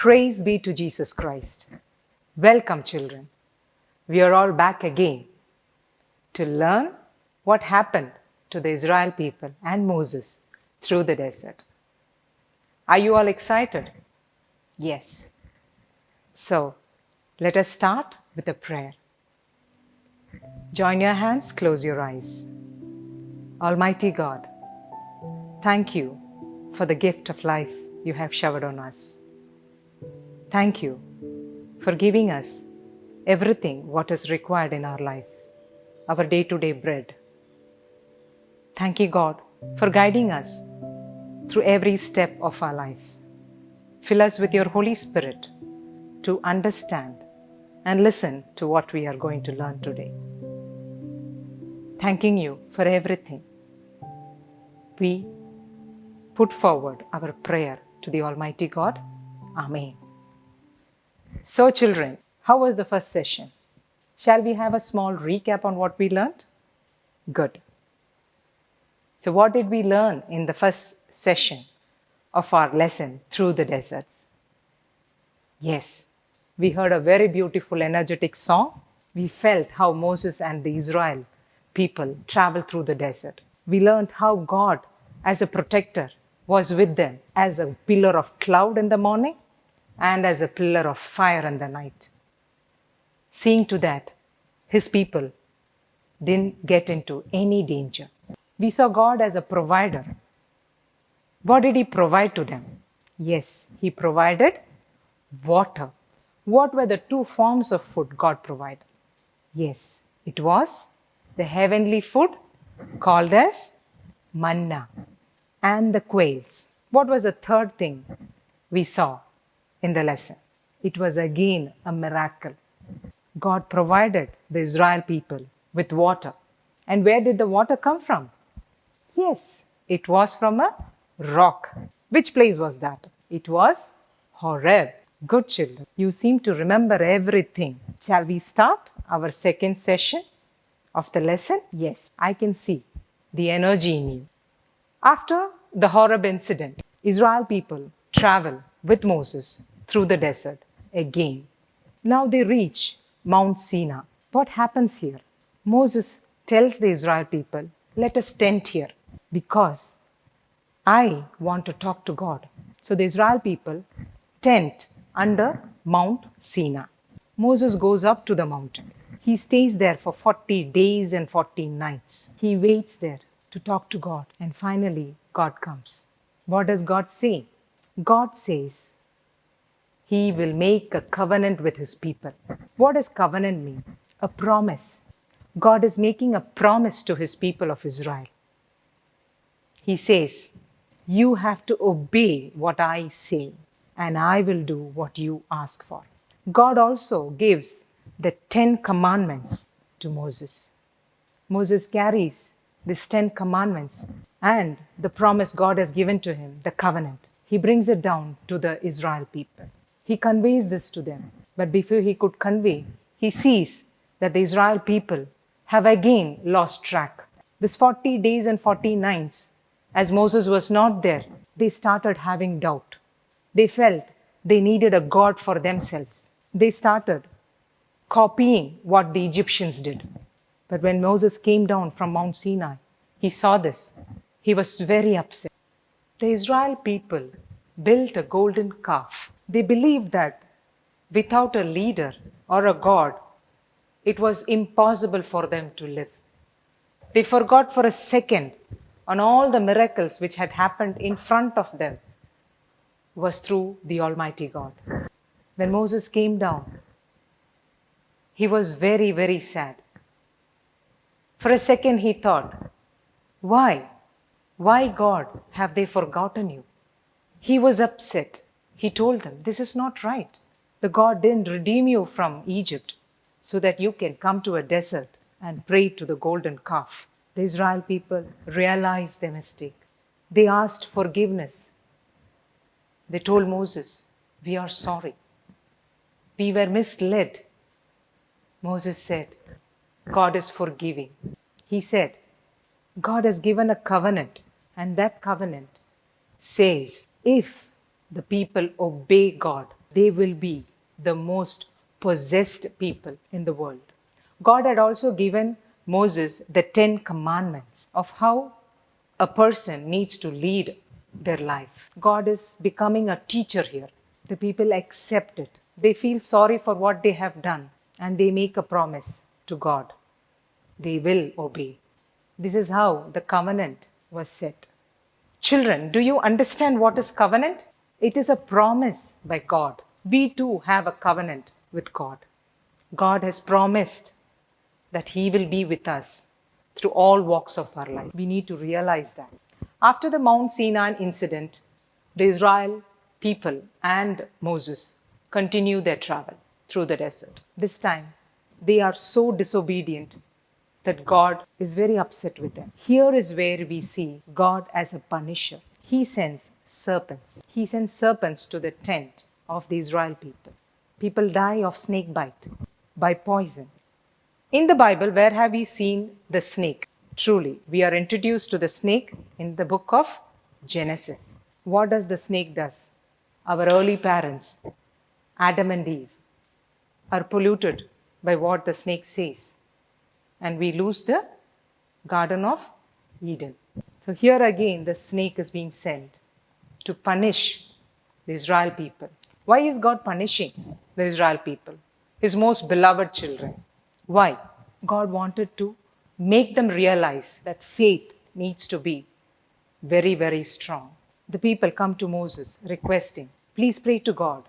Praise be to Jesus Christ. Welcome, children. We are all back again to learn what happened to the Israel people and Moses through the desert. Are you all excited? Yes. So, let us start with a prayer. Join your hands, close your eyes. Almighty God, thank you for the gift of life you have showered on us. Thank you for giving us everything what is required in our life, our day-to-day bread. Thank you, God, for guiding us through every step of our life. Fill us with your Holy Spirit to understand and listen to what we are going to learn today. Thanking you for everything, we put forward our prayer to the Almighty God. Amen. So, children, how was the first session? Shall we have a small recap on what we learned? Good. So, what did we learn in the first session of our lesson through the deserts? Yes, we heard a very beautiful, energetic song. We felt how Moses and the Israel people traveled through the desert. We learned how God, as a protector, was with them as a pillar of cloud in the morning and as a pillar of fire in the night. Seeing to that, his people didn't get into any danger. We saw God as a provider. What did he provide to them? Yes, he provided water. What were the two forms of food God provided? Yes, it was the heavenly food called as manna and the quails. What was the third thing we saw in the lesson? It was again a miracle. God provided the Israel people with water. And where did the water come from? Yes, it was from a rock. Which place was that? It was Horeb. Good children, you seem to remember everything. Shall we start our second session of the lesson? Yes, I can see the energy in you. After the Horeb incident, Israel people travel with Moses through the desert again. Now they reach Mount Sinai. What happens here? Moses tells the Israel people, let us tent here because I want to talk to God. So the Israel people tent under Mount Sinai. Moses goes up to the mountain. He stays there for 40 days and 40 nights. He waits there to talk to God. And finally, God comes. What does God say? God says he will make a covenant with his people. What does covenant mean? A promise. God is making a promise to his people of Israel. He says, you have to obey what I say, and I will do what you ask for. God also gives the 10 commandments to Moses. Moses carries these 10 commandments and the promise God has given to him, the covenant. He brings it down to the Israel people. He conveys this to them. But before he could convey, he sees that the Israel people have again lost track. This 40 days and 40 nights, as Moses was not there, they started having doubt. They felt they needed a God for themselves. They started copying what the Egyptians did. But when Moses came down from Mount Sinai, he saw this. He was very upset. The Israel people built a golden calf. They believed that without a leader or a God, it was impossible for them to live. They forgot for a second on all the miracles which had happened in front of them was through the Almighty God. When Moses came down, he was very, very sad. For a second he thought, why? Why, God, have they forgotten you? He was upset. He told them, this is not right. The God didn't redeem you from Egypt so that you can come to a desert and pray to the golden calf. The Israel people realized their mistake. They asked forgiveness. They told Moses, we are sorry. We were misled. Moses said, God is forgiving. He said, God has given a covenant, and that covenant says, if the people obey God, they will be the most possessed people in the world. God had also given Moses the 10 commandments of how a person needs to lead their life. God is becoming a teacher here. The people accept it. They feel sorry for what they have done and they make a promise to God. They will obey. This is how the covenant was set. Children, do you understand what is covenant? It is a promise by God. We too have a covenant with God. God has promised that He will be with us through all walks of our life. We need to realize that. After the Mount Sinai incident, the Israel people and Moses continue their travel through the desert. This time, they are so disobedient that God is very upset with them. Here is where we see God as a punisher. He sends serpents. He sends serpents to the tent of the Israel people. People die of snake bite, by poison. In the Bible, where have we seen the snake? Truly, we are introduced to the snake in the book of Genesis. What does the snake do? Our early parents, Adam and Eve, are polluted by what the snake says. And we lose the Garden of Eden. So here again, the snake is being sent to punish the Israel people. Why is God punishing the Israel people, His most beloved children? Why? God wanted to make them realize that faith needs to be very, very strong. The people come to Moses requesting, please pray to God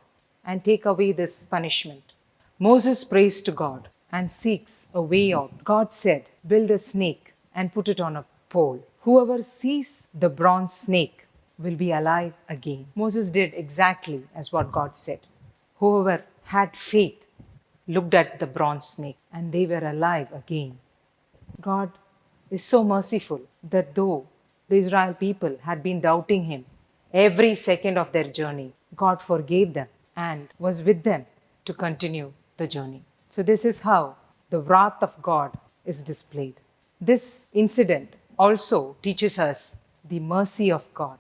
and take away this punishment. Moses prays to God and seeks a way out. God said, build a snake and put it on a pole. Whoever sees the bronze snake will be alive again. Moses did exactly as what God said. Whoever had faith looked at the bronze snake and they were alive again. God is so merciful that though the Israel people had been doubting Him every second of their journey, God forgave them and was with them to continue the journey. So this is how the wrath of God is displayed. This incident also teaches us the mercy of God,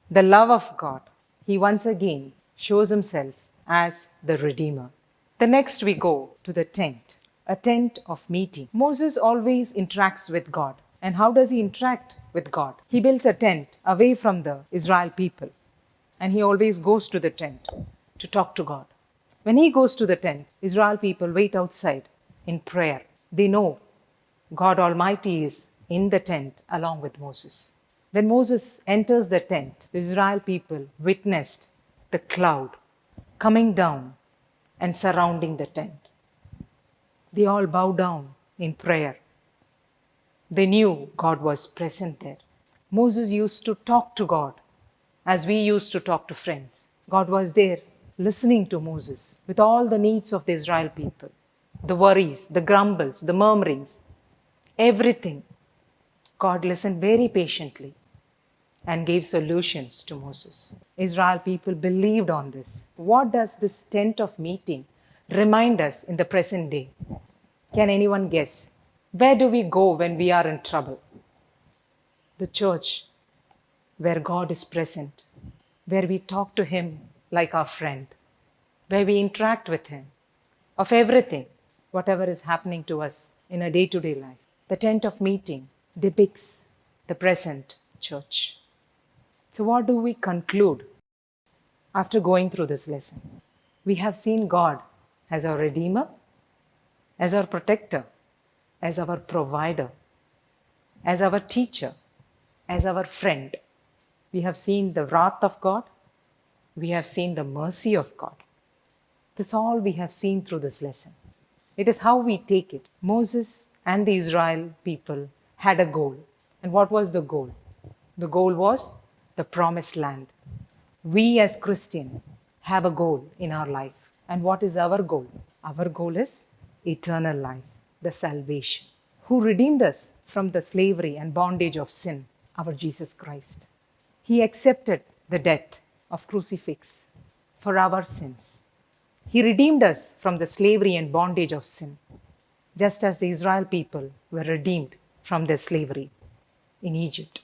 the love of God. He once again shows Himself as the Redeemer. The next we go to the tent, a tent of meeting. Moses always interacts with God. And how does he interact with God? He builds a tent away from the Israel people. And he always goes to the tent to talk to God. When he goes to the tent, Israel people wait outside in prayer. They know God Almighty is in the tent along with Moses. When Moses enters the tent, the Israel people witnessed the cloud coming down and surrounding the tent. They all bow down in prayer. They knew God was present there. Moses used to talk to God as we used to talk to friends. God was there listening to Moses with all the needs of the Israel people, the worries, the grumbles, the murmurings, everything. God listened very patiently and gave solutions to Moses. Israel people believed on this. What does this tent of meeting remind us in the present day? Can anyone guess? Where do we go when we are in trouble? The church, where God is present, where we talk to Him like our friend, where we interact with Him of everything, whatever is happening to us in a day-to-day life. The tent of meeting depicts the present church. So what do we conclude after going through this lesson? We have seen God as our Redeemer, as our protector, as our provider, as our teacher, as our friend. We have seen the wrath of God. We have seen the mercy of God. That's all we have seen through this lesson. It is how we take it. Moses and the Israel people had a goal. And what was the goal? The goal was the promised land. We as Christians have a goal in our life. And what is our goal? Our goal is eternal life, the salvation. Who redeemed us from the slavery and bondage of sin? Our Jesus Christ. He accepted the death of crucifix for our sins. He redeemed us from the slavery and bondage of sin, just as the Israel people were redeemed from their slavery in Egypt.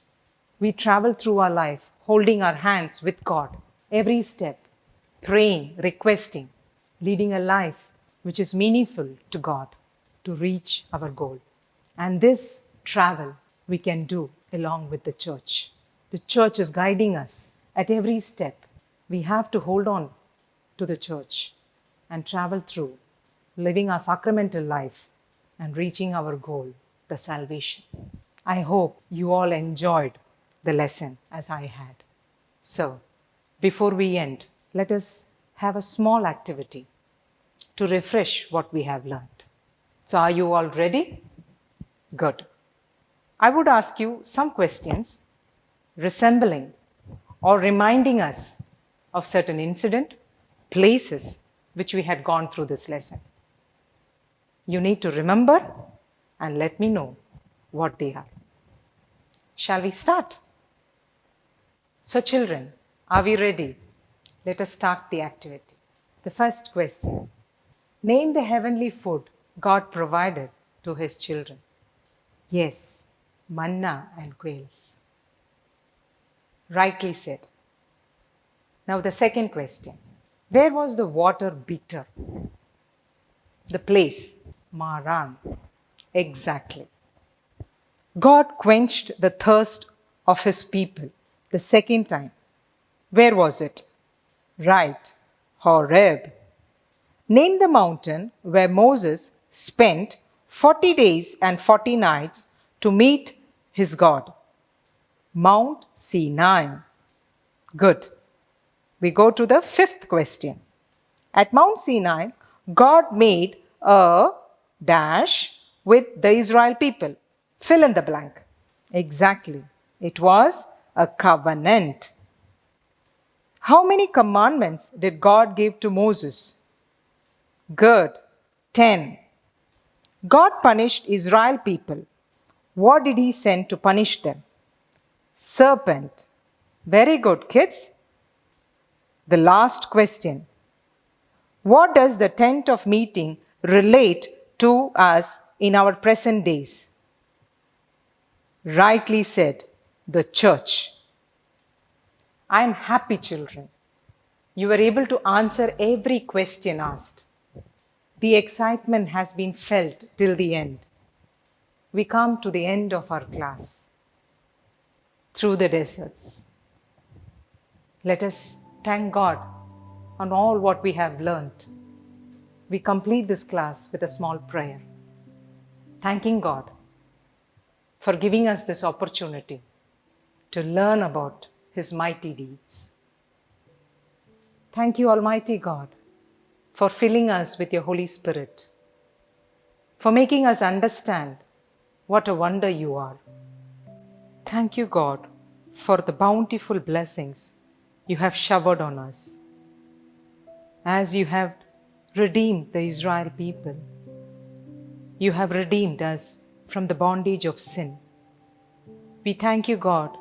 We travel through our life holding our hands with God every step, praying, requesting, leading a life which is meaningful to God to reach our goal. And this travel we can do along with the church. The church is guiding us at every step. We have to hold on to the church and travel through, living our sacramental life and reaching our goal, the salvation. I hope you all enjoyed the lesson as I had. So, before we end, let us have a small activity to refresh what we have learned. So, are you all ready? Good. I would ask you some questions resembling or reminding us of certain incident, places which we had gone through this lesson. You need to remember and let me know what they are. Shall we start? So children, are we ready? Let us start the activity. The first question. Name the heavenly food God provided to his children. Yes, manna and quails. Rightly said. Now the second question. Where was the water bitter? The place, Maran. Exactly. God quenched the thirst of his people the second time. Where was it? Right, Horeb. Name the mountain where Moses spent 40 days and 40 nights to meet his God. Mount Sinai. Good. We go to the fifth question. At Mount Sinai, God made a dash with the Israel people. Fill in the blank. Exactly. It was a covenant. How many commandments did God give to Moses? Good. 10. God punished Israel people. What did he send to punish them? Serpent. Very good, kids. The last question. What does the tent of meeting relate to us in our present days? Rightly said, the church. I am happy, children. You were able to answer every question asked. The excitement has been felt till the end. We come to the end of our class. Through the deserts. Let us thank God on all what we have learned. We complete this class with a small prayer, thanking God for giving us this opportunity to learn about his mighty deeds. Thank you, Almighty God, for filling us with your Holy Spirit, for making us understand what a wonder you are. Thank you, God, for the bountiful blessings you have showered on us. As you have redeemed the Israel people, you have redeemed us from the bondage of sin. We thank you, God,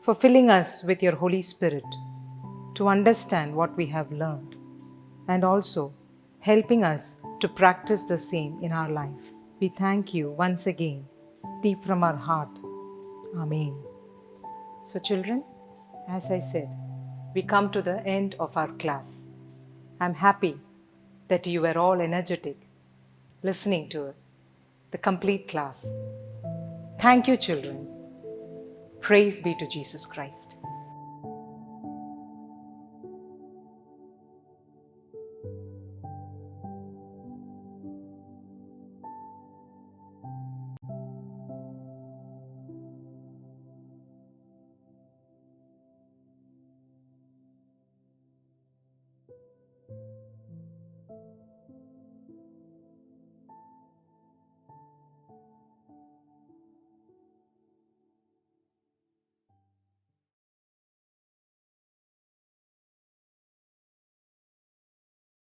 for filling us with your Holy Spirit to understand what we have learned and also helping us to practice the same in our life. We thank you once again, deep from our heart. Amen. So children, as I said, we come to the end of our class. I'm happy that you were all energetic, listening to the complete class. Thank you, children. Praise be to Jesus Christ.